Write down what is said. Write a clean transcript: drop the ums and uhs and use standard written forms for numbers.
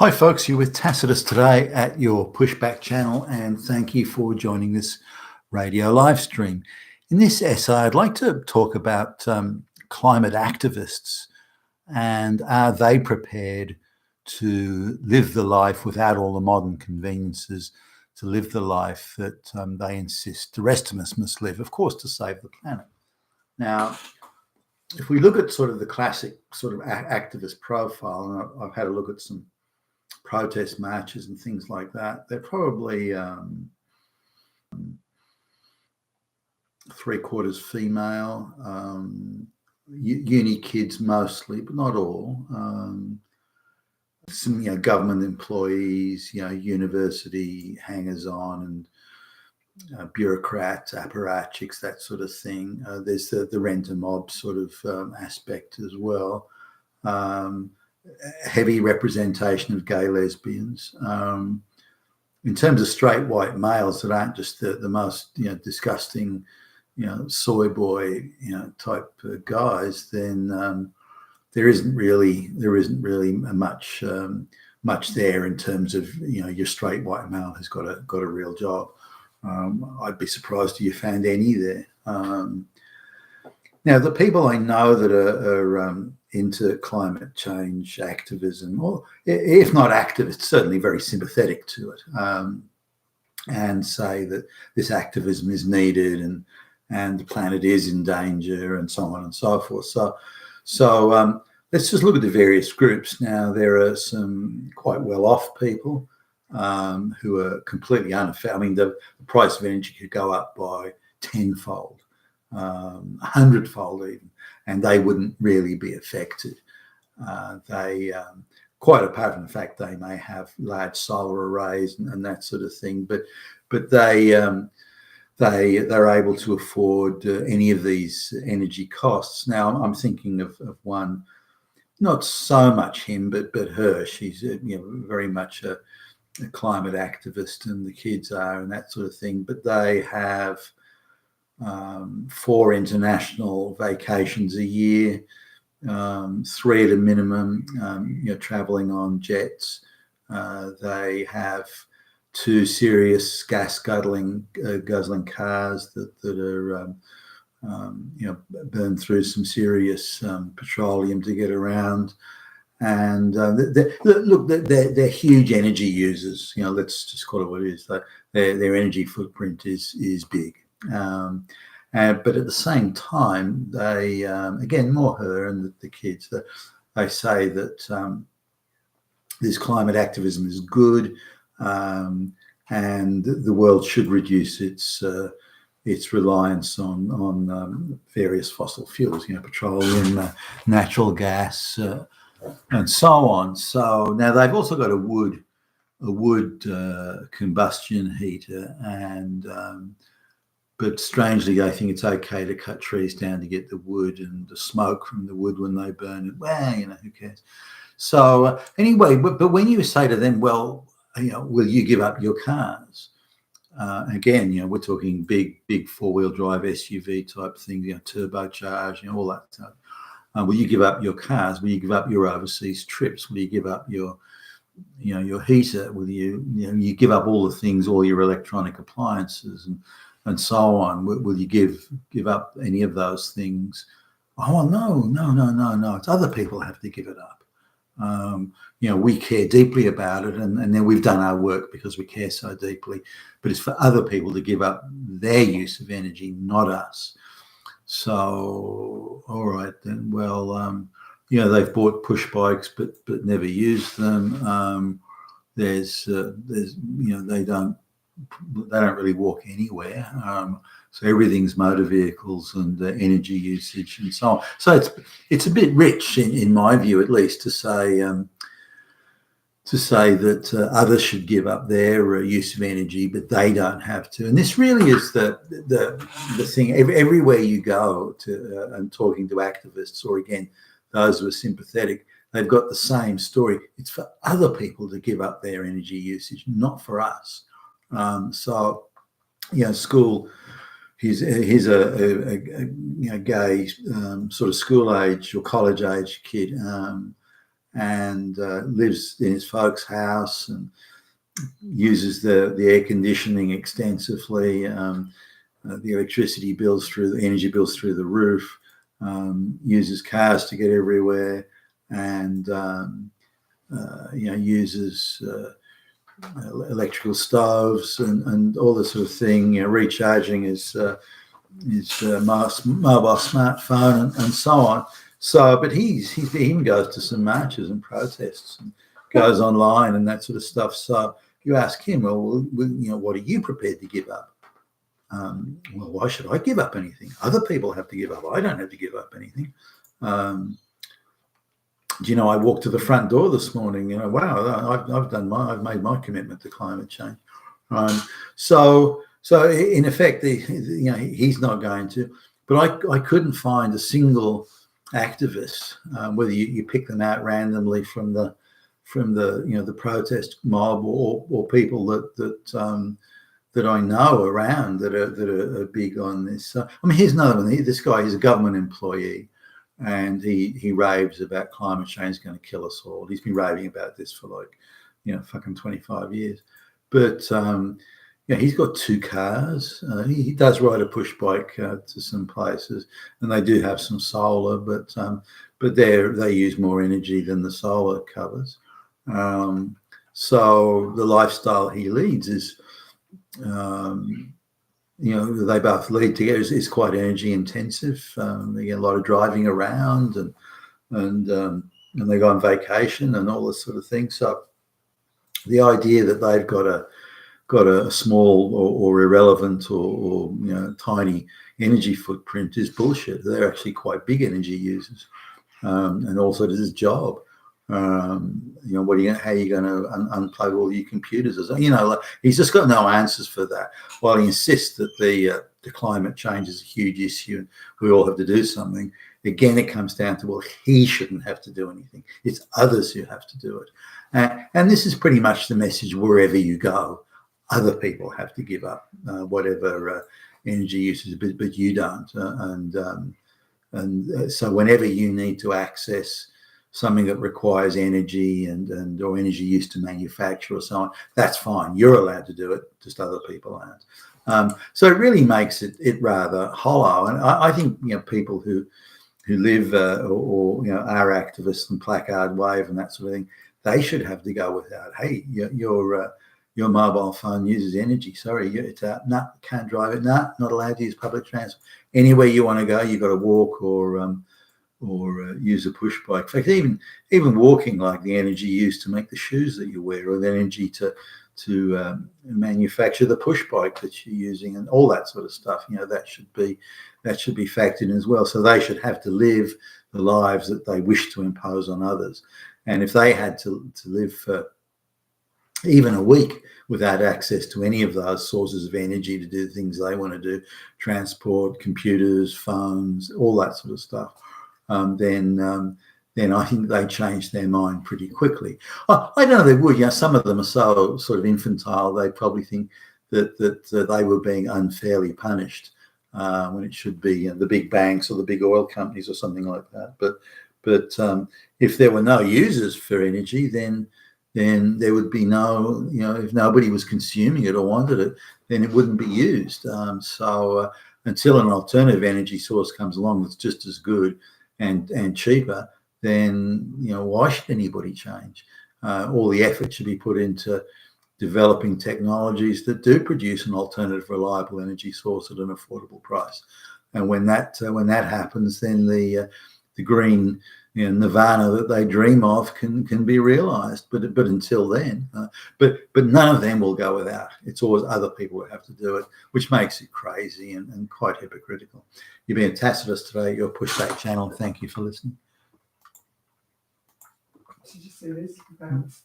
Hi folks, you're with Tacitus today at your Pushback channel, and thank you for joining this radio live stream. In this essay, I'd like to talk about climate activists and are they prepared to live the life without all the modern conveniences, to live the life that they insist the rest of us must live, of course, to save the planet. Now, if we look at sort of the classic sort of activist profile, and I've had a look at some protest marches and things like that, they're probably three-quarters female, uni kids mostly, but not all. Some, government employees, university hangers-on and bureaucrats, apparatchiks, that sort of thing. There's the rent-a-mob sort of aspect as well. Heavy representation of gay lesbians. In terms of straight white males that aren't just the most disgusting soy boy type guys, then there isn't really much there in terms of your straight white male who's got a real job. I'd be surprised if you found any there. Now, the people I know that are into climate change activism, or if not activists, certainly very sympathetic to it, and say that this activism is needed and the planet is in danger and so on and so forth. So let's just look at the various groups. Now, there are some quite well-off people who are completely unaffected. I mean, the price of energy could go up by tenfold. 100-fold even, and they wouldn't really be affected. They, quite apart from the fact they may have large solar arrays and that sort of thing, but they're able to afford any of these energy costs. Now, I'm thinking of one, not so much him, but her. She's very much a climate activist, and the kids are, and that sort of thing. But they have 4 international vacations a year, 3 at a minimum, traveling on jets. They have 2 serious gas guzzling cars that are burn through some serious petroleum to get around. And they're huge energy users. Let's just call it what it is. Their energy footprint is big. But at the same time, they, again, more her and the kids, they say that this climate activism is good, and the world should reduce its reliance on various fossil fuels, petroleum, natural gas, and so on. So now they've also got a wood combustion heater, and but strangely, I think it's okay to cut trees down to get the wood and the smoke from the wood when they burn it. Well, who cares? So anyway, but when you say to them, well, will you give up your cars? Again, we're talking big 4-wheel drive SUV type things, turbocharged, all that stuff. Will you give up your cars? Will you give up your overseas trips? Will you give up your heater? Will you give up all the things, all your electronic appliances and so on? Will you give up any of those things? Oh, no. It's other people have to give it up. We care deeply about it, and then we've done our work because we care so deeply. But it's for other people to give up their use of energy, not us. So, all right then. Well, they've bought push bikes, but never used them. They don't really walk anywhere. So everything's motor vehicles and energy usage and so on. So it's a bit rich, in my view, at least, to say that others should give up their use of energy, but they don't have to. And this really is the thing. Everywhere you go to and talking to activists, or again those who are sympathetic, they've got the same story. It's for other people to give up their energy usage, not for us. School. He's a gay sort of school age or college age kid, and lives in his folks' house and uses the air conditioning extensively, the electricity bills through the energy bills through the roof, uses cars to get everywhere, and uses electrical stoves and all this sort of thing. Recharging his mobile smartphone and so on. So, but he even goes to some marches and protests and goes online and that sort of stuff. So you ask him, well, what are you prepared to give up? Well, why should I give up anything? Other people have to give up. I don't have to give up anything. I walked to the front door this morning. Wow, I've made my commitment to climate change. So in effect, he's not going to. But I couldn't find a single activist, whether you pick them out randomly from the protest mob or people that I know around that are big on this. Here's another one. This guy, he's a government employee, and he raves about climate change is going to kill us all. He's been raving about this for fucking 25 years. But he's got 2 cars. He does ride a push bike to some places, and they do have some solar, but they use more energy than the solar covers. So the lifestyle he leads is, they both lead together, is quite energy intensive. They get a lot of driving around, and they go on vacation and all this sort of thing. So the idea that they've got a small or irrelevant or tiny energy footprint is bullshit. They're actually quite big energy users, and also does his job. How are you going to unplug all your computers? He's just got no answers for that. While he insists that the climate change is a huge issue and we all have to do something, again, it comes down to, well, he shouldn't have to do anything. It's others who have to do it. And this is pretty much the message wherever you go. Other people have to give up whatever energy usage, but you don't. So whenever you need to access something that requires energy or energy used to manufacture or so on, that's fine. You're allowed to do it, just other people aren't. So it really makes it rather hollow. And I think people who live or are activists and placard wave and that sort of thing, they should have to go without. Hey, your mobile phone uses energy. Sorry, it's out. No, can't drive it. No, not allowed to use public transport. Anywhere you want to go, you've got to walk or use a push bike. In fact, even walking, like the energy used to make the shoes that you wear, or the energy to manufacture the push bike that you're using, and all that sort of stuff. That should be factored in as well. So they should have to live the lives that they wish to impose on others. And if they had to live for even a week without access to any of those sources of energy to do the things they want to do, transport, computers, phones, all that sort of stuff, then I think they change their mind pretty quickly. I don't know, they would. Some of them are so sort of infantile, they probably think that they were being unfairly punished when it should be the big banks or the big oil companies or something like that. But if there were no users for energy, then there would be no, if nobody was consuming it or wanted it, then it wouldn't be used. So until an alternative energy source comes along that's just as good and cheaper, then why should anybody change? All the effort should be put into developing technologies that do produce an alternative, reliable energy source at an affordable price. And when that happens, then the green nirvana that they dream of can be realized. But until then, but none of them will go without. It's always other people who have to do it, which makes it crazy and quite hypocritical. You've been a Tacitus today, your Pushback channel. Thank you for listening. Did you see this?